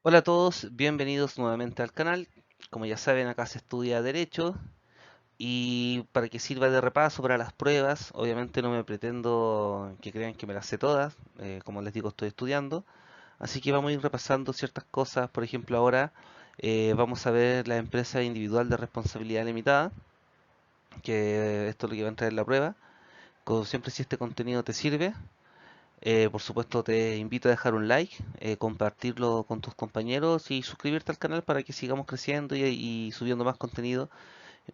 Hola a todos, bienvenidos nuevamente al canal. Como ya saben, acá se estudia Derecho y para que sirva de repaso para las pruebas, obviamente no me pretendo que crean que me las sé todas, como les digo, estoy estudiando. Así que vamos a ir repasando ciertas cosas. Por ejemplo, ahora vamos a ver la empresa individual de responsabilidad limitada, que esto es lo que va a entrar en la prueba. Como siempre, si este contenido te sirve, por supuesto, te invito a dejar un like, compartirlo con tus compañeros y suscribirte al canal para que sigamos creciendo y subiendo más contenido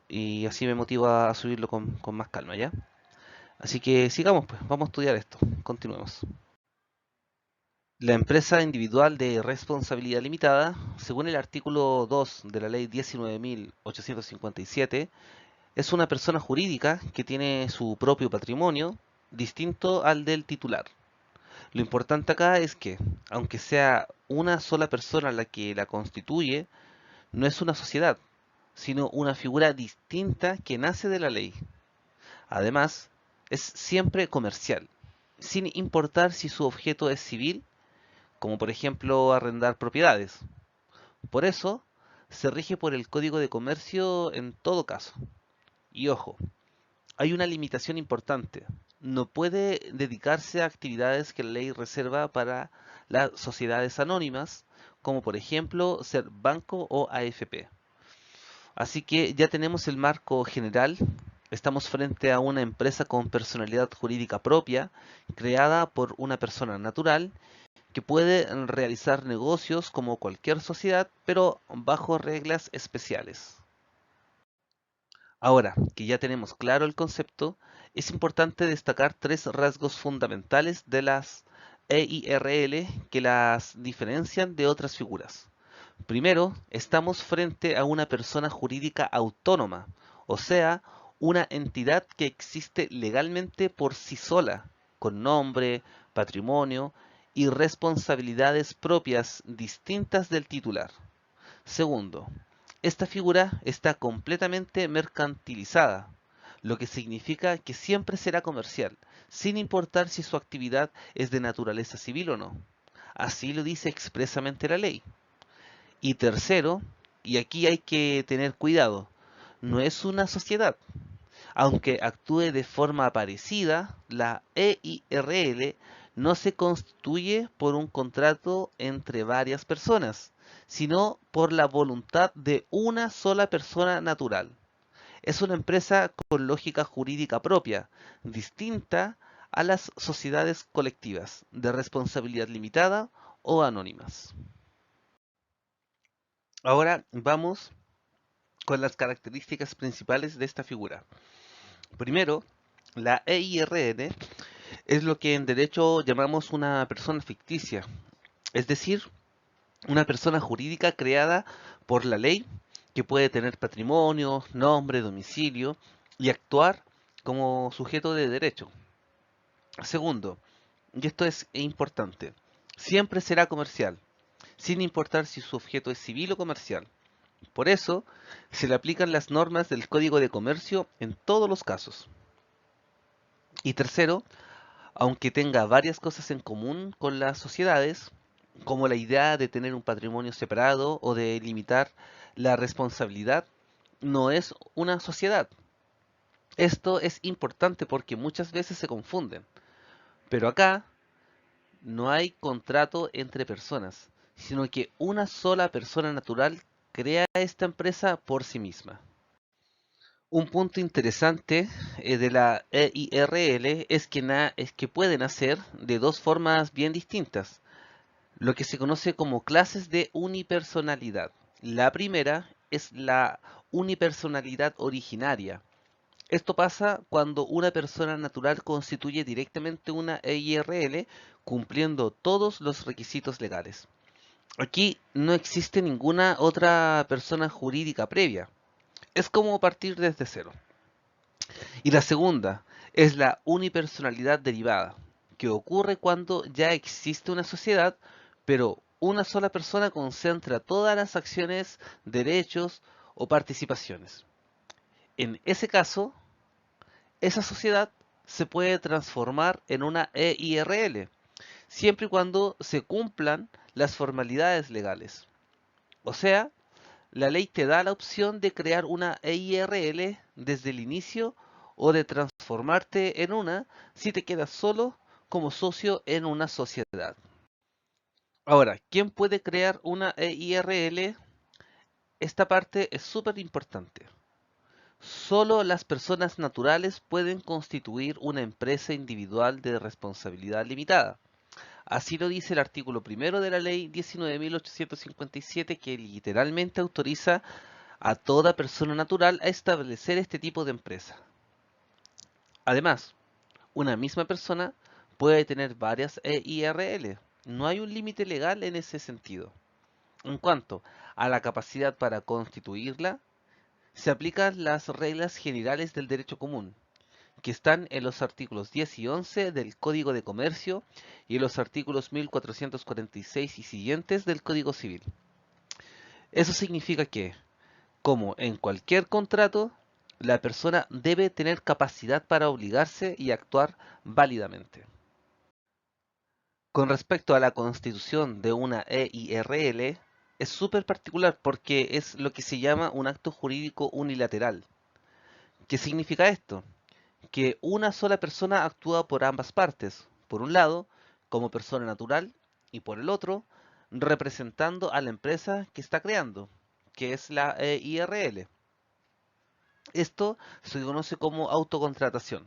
y así me motiva a subirlo con más calma, ¿ya? Así que sigamos, pues, vamos a estudiar esto. Continuemos. La empresa individual de responsabilidad limitada, según el artículo 2 de la ley 19.857, es una persona jurídica que tiene su propio patrimonio distinto al del titular. Lo importante acá es que, aunque sea una sola persona la que la constituye, no es una sociedad, sino una figura distinta que nace de la ley. Además, es siempre comercial, sin importar si su objeto es civil, como por ejemplo arrendar propiedades. Por eso, se rige por el Código de Comercio en todo caso. Y ojo, hay una limitación importante. No puede dedicarse a actividades que la ley reserva para las sociedades anónimas, como por ejemplo ser banco o AFP. Así que ya tenemos el marco general. Estamos frente a una empresa con personalidad jurídica propia, creada por una persona natural, que puede realizar negocios como cualquier sociedad, pero bajo reglas especiales. Ahora que ya tenemos claro el concepto, es importante destacar tres rasgos fundamentales de las EIRL que las diferencian de otras figuras. Primero, estamos frente a una persona jurídica autónoma, o sea, una entidad que existe legalmente por sí sola, con nombre, patrimonio y responsabilidades propias distintas del titular. Segundo, esta figura está completamente mercantilizada, lo que significa que siempre será comercial, sin importar si su actividad es de naturaleza civil o no. Así lo dice expresamente la ley. Y tercero, y aquí hay que tener cuidado, no es una sociedad. Aunque actúe de forma parecida, la EIRL no se constituye por un contrato entre varias personas, sino por la voluntad de una sola persona natural. Es una empresa con lógica jurídica propia, distinta a las sociedades colectivas de responsabilidad limitada o anónimas. Ahora vamos con las características principales de esta figura. Primero, la EIRN es lo que en derecho llamamos una persona ficticia, es decir, una persona jurídica creada por la ley que puede tener patrimonio, nombre, domicilio y actuar como sujeto de derecho. Segundo, y esto es importante, siempre será comercial, sin importar si su objeto es civil o comercial. Por eso, se le aplican las normas del Código de Comercio en todos los casos. Y tercero, aunque tenga varias cosas en común con las sociedades, como la idea de tener un patrimonio separado o de limitar la responsabilidad, no es una sociedad. Esto es importante porque muchas veces se confunden, pero acá no hay contrato entre personas, sino que una sola persona natural crea esta empresa por sí misma. Un punto interesante de la EIRL es que pueden hacer de dos formas bien distintas, lo que se conoce como clases de unipersonalidad. La primera es la unipersonalidad originaria. Esto pasa cuando una persona natural constituye directamente una EIRL cumpliendo todos los requisitos legales. Aquí no existe ninguna otra persona jurídica previa. Es como partir desde cero. Y la segunda es la unipersonalidad derivada, que ocurre cuando ya existe una sociedad, pero una sola persona concentra todas las acciones, derechos o participaciones. En ese caso, esa sociedad se puede transformar en una EIRL, siempre y cuando se cumplan las formalidades legales. O sea, la ley te da la opción de crear una EIRL desde el inicio o de transformarte en una si te quedas solo como socio en una sociedad. Ahora, ¿quién puede crear una EIRL? Esta parte es súper importante. Solo las personas naturales pueden constituir una empresa individual de responsabilidad limitada. Así lo dice el artículo primero de la ley 19.857, que literalmente autoriza a toda persona natural a establecer este tipo de empresa. Además, una misma persona puede tener varias EIRL. No hay un límite legal en ese sentido. En cuanto a la capacidad para constituirla, se aplican las reglas generales del derecho común, que están en los artículos 10 y 11 del Código de Comercio y en los artículos 1446 y siguientes del Código Civil. Eso significa que, como en cualquier contrato, la persona debe tener capacidad para obligarse y actuar válidamente. Con respecto a la constitución de una EIRL, es súper particular porque es lo que se llama un acto jurídico unilateral. ¿Qué significa esto? Que una sola persona actúa por ambas partes, por un lado, como persona natural, y por el otro, representando a la empresa que está creando, que es la EIRL. Esto se conoce como autocontratación.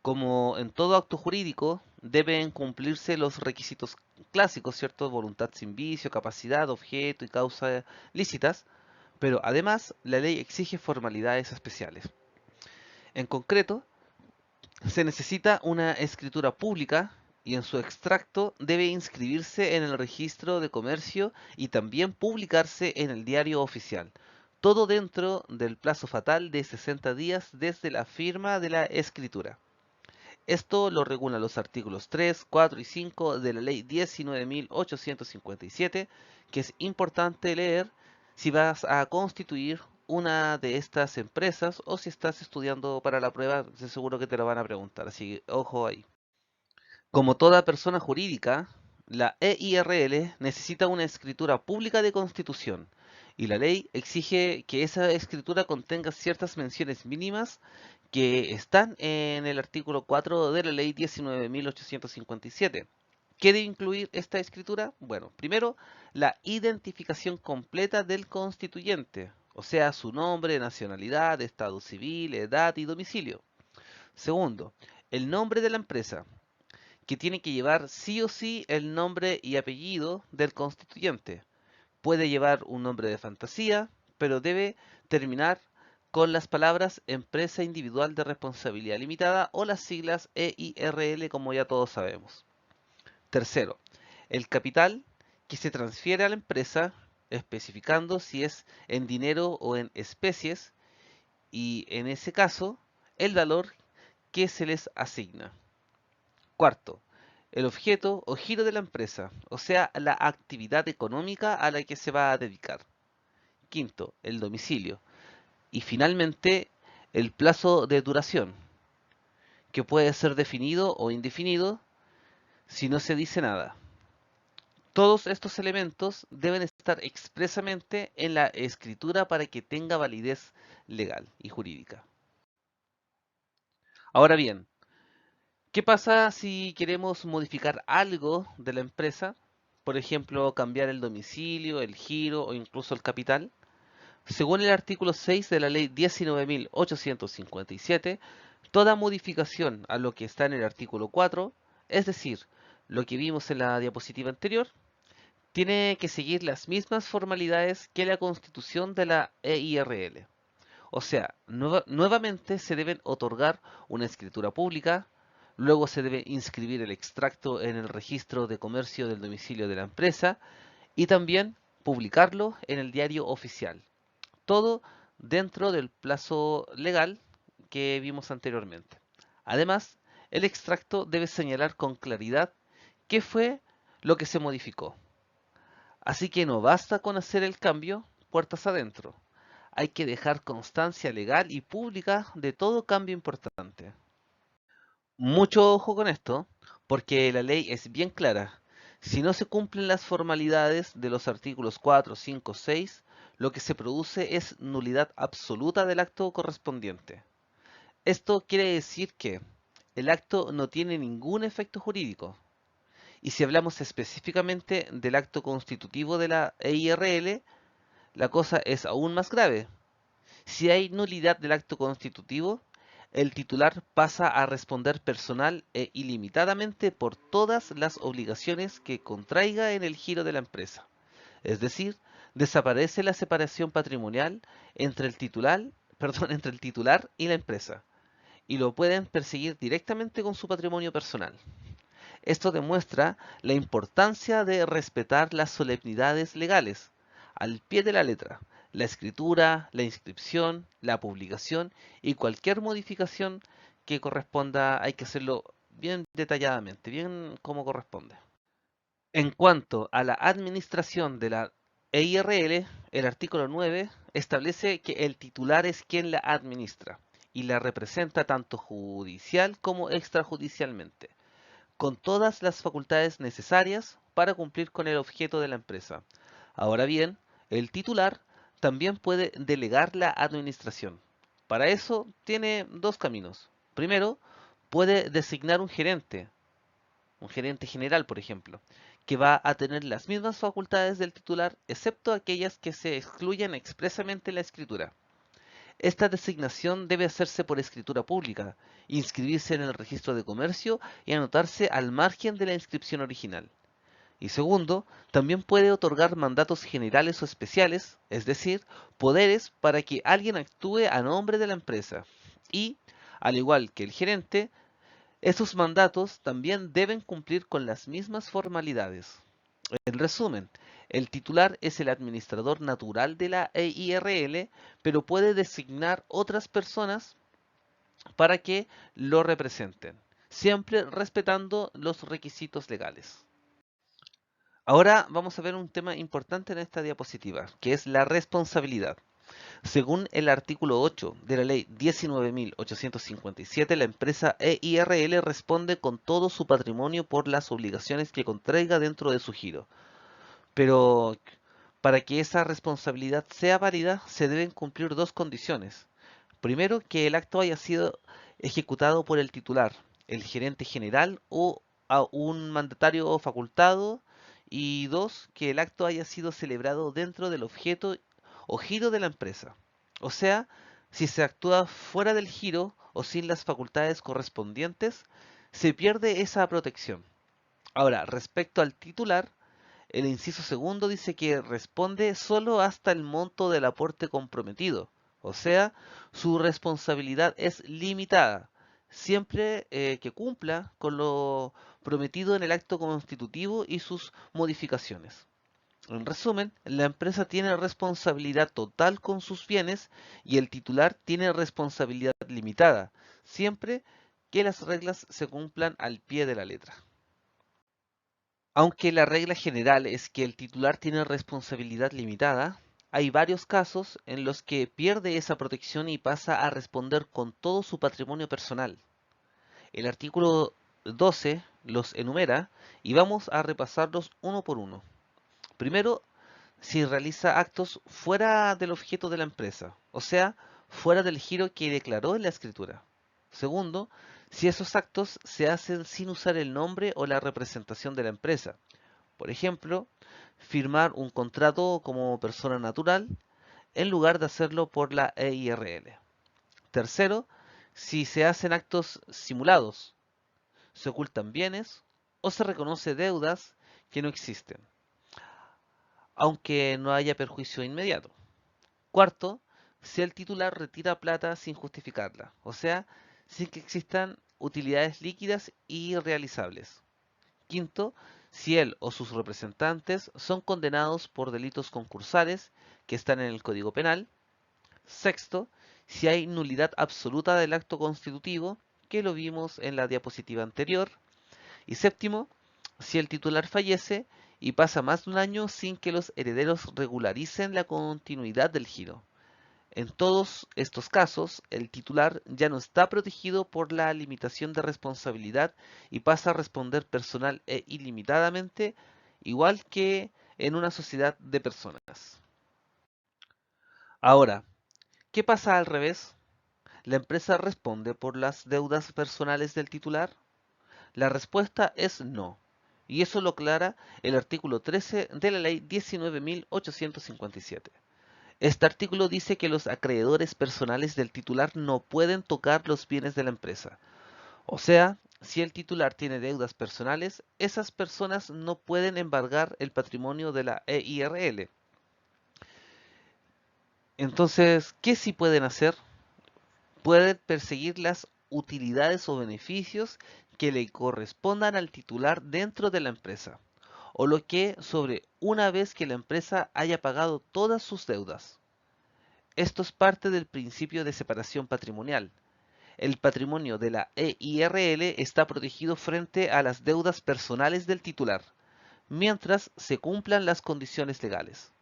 Como en todo acto jurídico, deben cumplirse los requisitos clásicos, ¿cierto? Voluntad sin vicio, capacidad, objeto y causa lícitas, pero además la ley exige formalidades especiales. En concreto, se necesita una escritura pública y en su extracto debe inscribirse en el registro de comercio y también publicarse en el diario oficial. Todo dentro del plazo fatal de 60 días desde la firma de la escritura. Esto lo regulan los artículos 3, 4 y 5 de la Ley 19.857, que es importante leer si vas a constituir una de estas empresas o si estás estudiando para la prueba, de seguro que te lo van a preguntar, así que ojo ahí. Como toda persona jurídica, la EIRL necesita una escritura pública de constitución y la ley exige que esa escritura contenga ciertas menciones mínimas que están en el artículo 4 de la ley 19.857. ¿Qué debe incluir esta escritura? Bueno, primero, la identificación completa del constituyente, o sea, su nombre, nacionalidad, estado civil, edad y domicilio. Segundo, el nombre de la empresa, que tiene que llevar sí o sí el nombre y apellido del constituyente. Puede llevar un nombre de fantasía, pero debe terminar con las palabras empresa individual de responsabilidad limitada o las siglas EIRL, como ya todos sabemos. Tercero, el capital que se transfiere a la empresa, especificando si es en dinero o en especies y en ese caso el valor que se les asigna. Cuarto, el objeto o giro de la empresa, o sea, la actividad económica a la que se va a dedicar. Quinto, el domicilio. Y finalmente, el plazo de duración, que puede ser definido o indefinido si no se dice nada. Todos estos elementos deben estar expresamente en la escritura para que tenga validez legal y jurídica. Ahora bien, ¿qué pasa si queremos modificar algo de la empresa? Por ejemplo, cambiar el domicilio, el giro o incluso el capital. Según el artículo 6 de la ley 19.857, toda modificación a lo que está en el artículo 4, es decir, lo que vimos en la diapositiva anterior, tiene que seguir las mismas formalidades que la constitución de la EIRL. O sea, nuevamente se deben otorgar una escritura pública, luego se debe inscribir el extracto en el registro de comercio del domicilio de la empresa y también publicarlo en el diario oficial. Todo dentro del plazo legal que vimos anteriormente. Además, el extracto debe señalar con claridad qué fue lo que se modificó. Así que no basta con hacer el cambio puertas adentro. Hay que dejar constancia legal y pública de todo cambio importante. Mucho ojo con esto, porque la ley es bien clara. Si no se cumplen las formalidades de los artículos 4, 5, 6, lo que se produce es nulidad absoluta del acto correspondiente. Esto quiere decir que el acto no tiene ningún efecto jurídico. Y si hablamos específicamente del acto constitutivo de la EIRL, la cosa es aún más grave. Si hay nulidad del acto constitutivo, el titular pasa a responder personal e ilimitadamente por todas las obligaciones que contraiga en el giro de la empresa. Es decir, desaparece la separación patrimonial entre el titular, entre el titular y la empresa, y lo pueden perseguir directamente con su patrimonio personal. Esto demuestra la importancia de respetar las solemnidades legales, al pie de la letra, la escritura, la inscripción, la publicación y cualquier modificación que corresponda, hay que hacerlo bien detalladamente, bien como corresponde. En cuanto a la administración de la EIRL, el artículo 9 establece que el titular es quien la administra y la representa tanto judicial como extrajudicialmente, con todas las facultades necesarias para cumplir con el objeto de la empresa. Ahora bien, el titular también puede delegar la administración. Para eso tiene dos caminos. Primero, puede designar un gerente general, por ejemplo, que va a tener las mismas facultades del titular, excepto aquellas que se excluyan expresamente en la escritura. Esta designación debe hacerse por escritura pública, inscribirse en el registro de comercio y anotarse al margen de la inscripción original. Y segundo, también puede otorgar mandatos generales o especiales, es decir, poderes para que alguien actúe a nombre de la empresa. Y, al igual que el gerente, esos mandatos también deben cumplir con las mismas formalidades. En resumen, el titular es el administrador natural de la EIRL, pero puede designar otras personas para que lo representen, siempre respetando los requisitos legales. Ahora vamos a ver un tema importante en esta diapositiva, que es la responsabilidad. Según el artículo 8 de la ley 19.857, la empresa EIRL responde con todo su patrimonio por las obligaciones que contraiga dentro de su giro. Pero para que esa responsabilidad sea válida, se deben cumplir dos condiciones. Primero, que el acto haya sido ejecutado por el titular, el gerente general o a un mandatario facultado. Y dos, que el acto haya sido celebrado dentro del objeto o giro de la empresa. O sea, si se actúa fuera del giro o sin las facultades correspondientes, se pierde esa protección. Ahora, respecto al titular, el inciso segundo dice que responde solo hasta el monto del aporte comprometido, o sea, su responsabilidad es limitada, siempre que cumpla con lo prometido en el acto constitutivo y sus modificaciones. En resumen, la empresa tiene responsabilidad total con sus bienes y el titular tiene responsabilidad limitada, siempre que las reglas se cumplan al pie de la letra. Aunque la regla general es que el titular tiene responsabilidad limitada, hay varios casos en los que pierde esa protección y pasa a responder con todo su patrimonio personal. El artículo 12 los enumera y vamos a repasarlos uno por uno. Primero, si realiza actos fuera del objeto de la empresa, o sea, fuera del giro que declaró en la escritura. Segundo, si esos actos se hacen sin usar el nombre o la representación de la empresa. Por ejemplo, firmar un contrato como persona natural en lugar de hacerlo por la EIRL. Tercero, si se hacen actos simulados, se ocultan bienes o se reconoce deudas que no existen, aunque no haya perjuicio inmediato. Cuarto, si el titular retira plata sin justificarla, o sea, sin que existan utilidades líquidas y realizables. Quinto, si él o sus representantes son condenados por delitos concursales que están en el Código Penal. Sexto, si hay nulidad absoluta del acto constitutivo, que lo vimos en la diapositiva anterior. Y séptimo, si el titular fallece y pasa más de un año sin que los herederos regularicen la continuidad del giro. En todos estos casos, el titular ya no está protegido por la limitación de responsabilidad y pasa a responder personal e ilimitadamente, igual que en una sociedad de personas. Ahora, ¿qué pasa al revés? ¿La empresa responde por las deudas personales del titular? La respuesta es no, y eso lo aclara el artículo 13 de la Ley 19.857. Este artículo dice que los acreedores personales del titular no pueden tocar los bienes de la empresa. O sea, si el titular tiene deudas personales, esas personas no pueden embargar el patrimonio de la EIRL. Entonces, ¿qué sí pueden hacer? Pueden perseguir las utilidades o beneficios que le correspondan al titular dentro de la empresa, o lo que sobre una vez que la empresa haya pagado todas sus deudas. Esto es parte del principio de separación patrimonial. El patrimonio de la EIRL está protegido frente a las deudas personales del titular, mientras se cumplan las condiciones legales.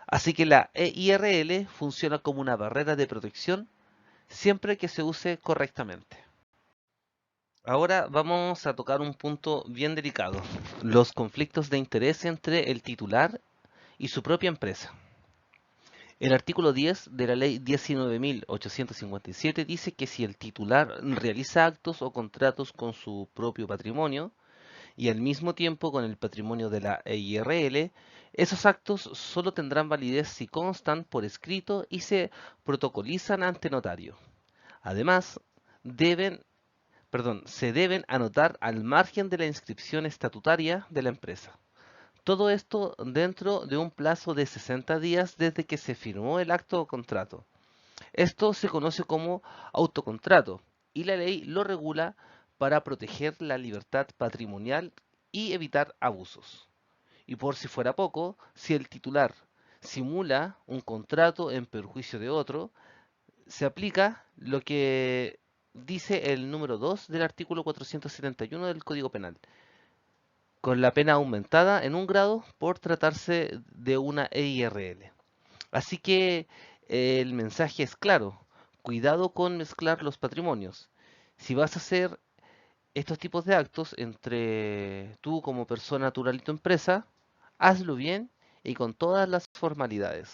Así que la EIRL funciona como una barrera de protección siempre que se use correctamente. Ahora vamos a tocar un punto bien delicado, los conflictos de interés entre el titular y su propia empresa. El artículo 10 de la Ley 19.857 dice que si el titular realiza actos o contratos con su propio patrimonio y al mismo tiempo con el patrimonio de la EIRL, esos actos solo tendrán validez si constan por escrito y se protocolizan ante notario. Además, se deben anotar al margen de la inscripción estatutaria de la empresa. Todo esto dentro de un plazo de 60 días desde que se firmó el acto o contrato. Esto se conoce como autocontrato y la ley lo regula para proteger la libertad patrimonial y evitar abusos. Y por si fuera poco, si el titular simula un contrato en perjuicio de otro, se aplica lo que dice el número 2 del artículo 471 del Código Penal, con la pena aumentada en un grado por tratarse de una EIRL. Así que el mensaje es claro, cuidado con mezclar los patrimonios. Si vas a hacer estos tipos de actos entre tú como persona natural y tu empresa, hazlo bien y con todas las formalidades.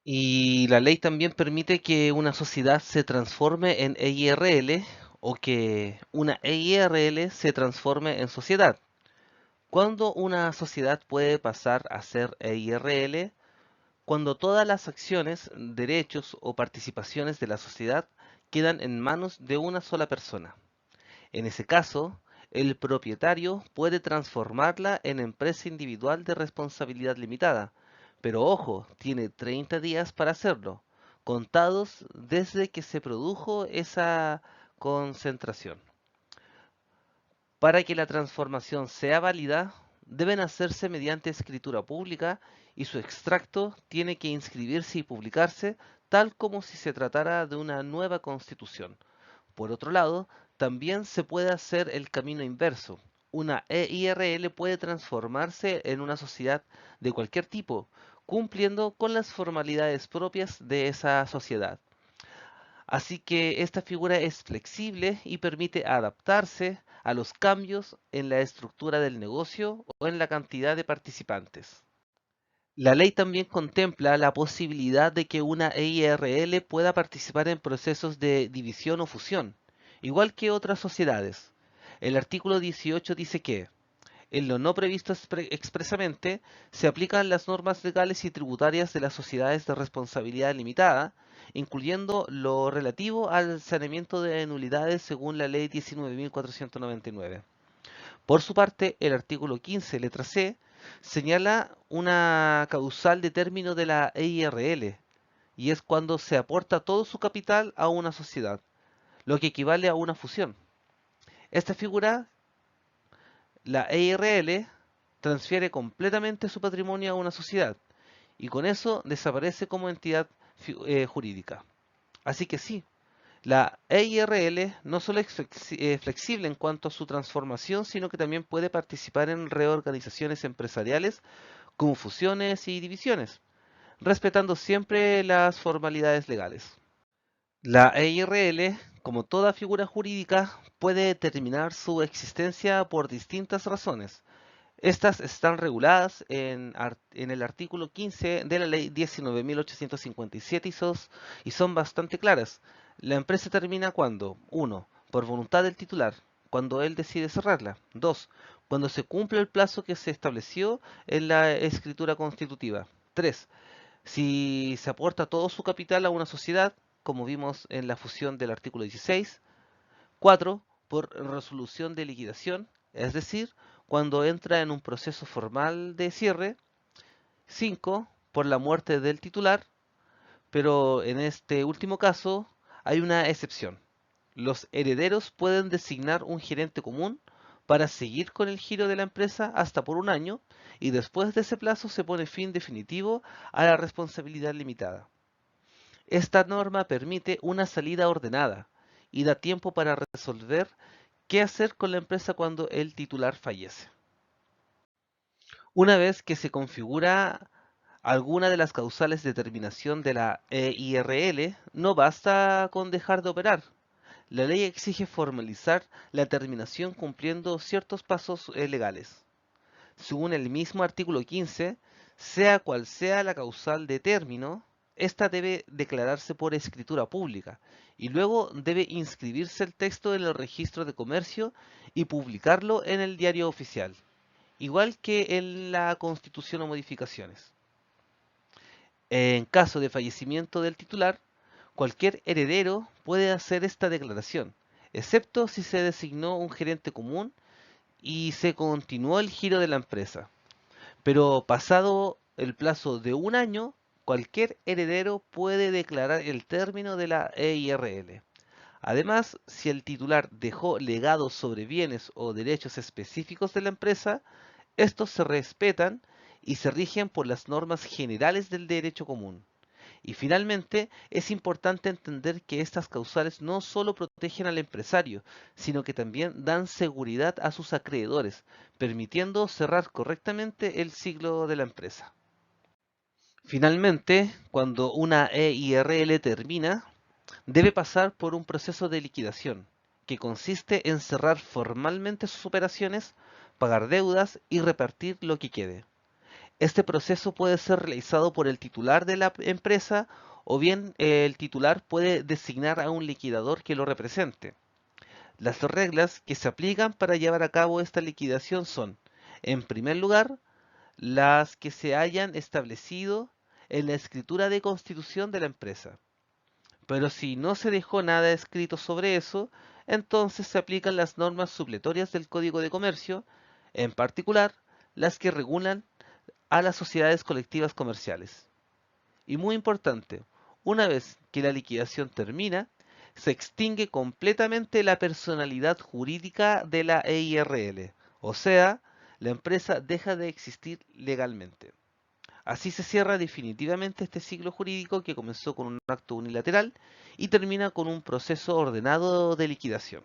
Y la ley también permite que una sociedad se transforme en EIRL o que una EIRL se transforme en sociedad. ¿Cuándo una sociedad puede pasar a ser EIRL? Cuando todas las acciones, derechos o participaciones de la sociedad quedan en manos de una sola persona. En ese caso, el propietario puede transformarla en empresa individual de responsabilidad limitada, pero ojo, tiene 30 días para hacerlo, contados desde que se produjo esa concentración. Para que la transformación sea válida, deben hacerse mediante escritura pública y su extracto tiene que inscribirse y publicarse tal como si se tratara de una nueva constitución. Por otro lado, también se puede hacer el camino inverso. Una EIRL puede transformarse en una sociedad de cualquier tipo, cumpliendo con las formalidades propias de esa sociedad. Así que esta figura es flexible y permite adaptarse a los cambios en la estructura del negocio o en la cantidad de participantes. La ley también contempla la posibilidad de que una EIRL pueda participar en procesos de división o fusión, igual que otras sociedades. El artículo 18 dice que, en lo no previsto expresamente, se aplican las normas legales y tributarias de las sociedades de responsabilidad limitada, incluyendo lo relativo al saneamiento de nulidades según la Ley 19.499. Por su parte, el artículo 15, letra C, señala una causal de término de la EIRL, y es cuando se aporta todo su capital a una sociedad, lo que equivale a una fusión. Esta figura, la EIRL, transfiere completamente su patrimonio a una sociedad, y con eso desaparece como entidad jurídica. Así que sí, la EIRL no solo es flexible en cuanto a su transformación, sino que también puede participar en reorganizaciones empresariales como fusiones y divisiones. respetando siempre las formalidades legales. La EIRL, como toda figura jurídica, puede determinar su existencia por distintas razones. Estas están reguladas en el artículo 15 de la Ley 19.857 y son bastante claras. La empresa termina cuando: 1. Por voluntad del titular, cuando él decide cerrarla. 2. Cuando se cumple el plazo que se estableció en la escritura constitutiva. 3. Si se aporta todo su capital a una sociedad, como vimos en la fusión del artículo 16. 4. Por resolución de liquidación, es decir, cuando entra en un proceso formal de cierre. 5. Por la muerte del titular, pero en este último caso hay una excepción. Los herederos pueden designar un gerente común para seguir con el giro de la empresa hasta por un año, y después de ese plazo se pone fin definitivo a la responsabilidad limitada. Esta norma permite una salida ordenada y da tiempo para resolver qué hacer con la empresa cuando el titular fallece. Una vez que se configura alguna de las causales de terminación de la EIRL, no basta con dejar de operar. La ley exige formalizar la terminación cumpliendo ciertos pasos legales. Según el mismo artículo 15, sea cual sea la causal de término, esta debe declararse por escritura pública y luego debe inscribirse el texto en el registro de comercio y publicarlo en el diario oficial, igual que en la Constitución o modificaciones. En caso de fallecimiento del titular, cualquier heredero puede hacer esta declaración, excepto si se designó un gerente común y se continuó el giro de la empresa. Pero pasado el plazo de un año, cualquier heredero puede declarar el término de la EIRL. Además, si el titular dejó legados sobre bienes o derechos específicos de la empresa, estos se respetan y se rigen por las normas generales del derecho común. Y finalmente, es importante entender que estas causales no solo protegen al empresario, sino que también dan seguridad a sus acreedores, permitiendo cerrar correctamente el ciclo de la empresa. Finalmente, cuando una EIRL termina, debe pasar por un proceso de liquidación, que consiste en cerrar formalmente sus operaciones, pagar deudas y repartir lo que quede. Este proceso puede ser realizado por el titular de la empresa, o bien el titular puede designar a un liquidador que lo represente. Las reglas que se aplican para llevar a cabo esta liquidación son: en primer lugar, las que se hayan establecido en la escritura de constitución de la empresa. Pero si no se dejó nada escrito sobre eso, entonces se aplican las normas supletorias del Código de Comercio, en particular las que regulan a las sociedades colectivas comerciales. Y muy importante, una vez que la liquidación termina, se extingue completamente la personalidad jurídica de la EIRL, o sea, la empresa deja de existir legalmente. Así se cierra definitivamente este ciclo jurídico que comenzó con un acto unilateral y termina con un proceso ordenado de liquidación.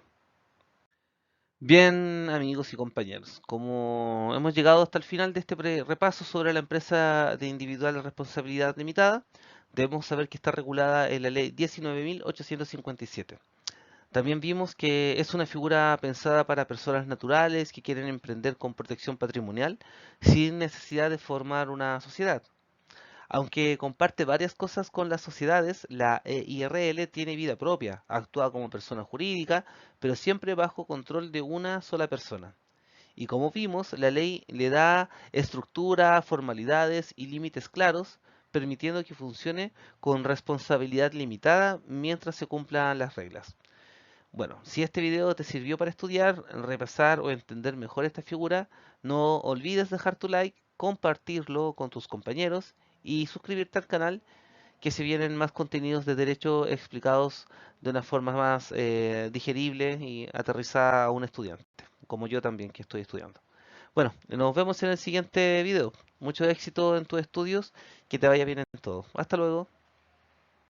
Bien, amigos y compañeros, como hemos llegado hasta el final de este repaso sobre la empresa de individual responsabilidad limitada, debemos saber que está regulada en la ley 19.857. También vimos que es una figura pensada para personas naturales que quieren emprender con protección patrimonial sin necesidad de formar una sociedad. Aunque comparte varias cosas con las sociedades, la EIRL tiene vida propia, actúa como persona jurídica, pero siempre bajo control de una sola persona. Y como vimos, la ley le da estructura, formalidades y límites claros, permitiendo que funcione con responsabilidad limitada mientras se cumplan las reglas. Bueno, si este video te sirvió para estudiar, repasar o entender mejor esta figura, no olvides dejar tu like, compartirlo con tus compañeros y suscribirte al canal, que se vienen más contenidos de derecho explicados de una forma más digerible y aterrizada a un estudiante, como yo también que estoy estudiando. Bueno, nos vemos en el siguiente video. Mucho éxito en tus estudios, que te vaya bien en todo. Hasta luego.